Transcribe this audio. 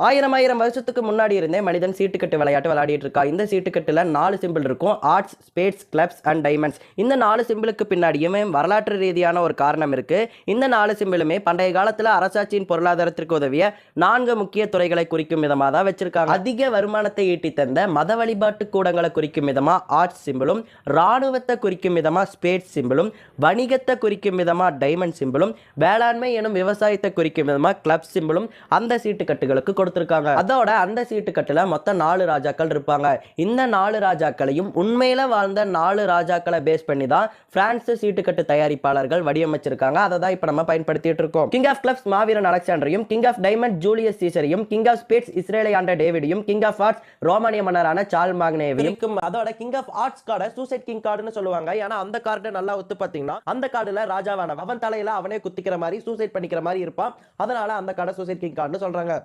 ஆயிரம் வருஷத்துக்கு முன்னாடி இருந்தே மனிதன் சீட்டுக்கட்டு விளையாட்டு விளையாடிட்டு இருக்கா. இந்த சீட்டுக்கட்டுல 4 சிம்பிள் இருக்கும். Arts, spades, clubs and diamonds. இந்த 4 சிம்பிளுக்கு பின்னாடியுமே வரலாற்று ரீதியான ஒரு காரணம் இருக்கு. இந்த 4 சிம்பிளுமே பண்டைய காலத்துல அரசாட்சியின் பொருளாதாரத்திற்கு உதவிய 4 முக்கிய துறைகளை குறிக்கும் விதமா தான் வச்சிருக்காங்க. அதிக வருமானத்தை ஈட்டி தந்த மத வழிபாட்டு கூடங்களை குறிக்கும் விதமா ஆர்ட்ஸ் சிம்பிளும், ராணுவத்தை குறிக்கும் விதமா ஸ்பேட்ஸ் சிம்பிளும், வணிகத்தை குறிக்கும் விதமா டைமண்ட் சிம்பிளும், வேளாண்மை எனும் விவசாயத்தை குறிக்கும் விதமா கிளப் சிம்பிளும் அந்த சீட்டுக்கட்டுகளுக்கு கொடுத்திருக்காங்க. அதோட அந்த சீட்டுக்கட்டுல மொத்தம் 4 ராஜாக்கள் இருப்பாங்க. இந்த 4 ராஜாக்களையும் உண்மையில வாழ்ந்த 4 ராஜாக்களை பேஸ் பண்ணி தான் பிரான்ஸ் சீட்டுக்கட்டு தயாரிப்பாளர்கள் வடிவமைச்சிருக்காங்க. அதை தான் இப்ப நம்ம பயன்படுத்திட்டு இருக்கோம். கிங் ஆஃப் கிளப்ஸ் மாவீரன் அலெக்சாண்டரையும், கிங் ஆஃப் டைமண்ட் ஜூலியஸ் சீசரையும், கிங் ஆஃப் ஸ்பேட்ஸ் இஸ்ரேலை ஆண்ட டேவிடையும், கிங் ஆஃப் ஆர்ட்ஸ் ரோமானிய மன்னரான சார்ல் மாக்னேவையும், அதோட கிங் ஆஃப் ஆர்ட்ஸ் கார்டை சூசைட் கிங் கார்டுன்னு சொல்லுவாங்க. ஏன்னா அந்த கார்டு நல்லா ஒத்து பாத்தீங்கன்னா அந்த கார்டுல ராஜாவான அவன் தலையில அவனே குத்திக்கிற மாதிரி சூசைட் பண்ணிக்கிற மாதிரி இருப்பான். அதனால அந்த கார்டை சூசைட் கிங் கார்டுன்னு சொல்றாங்க.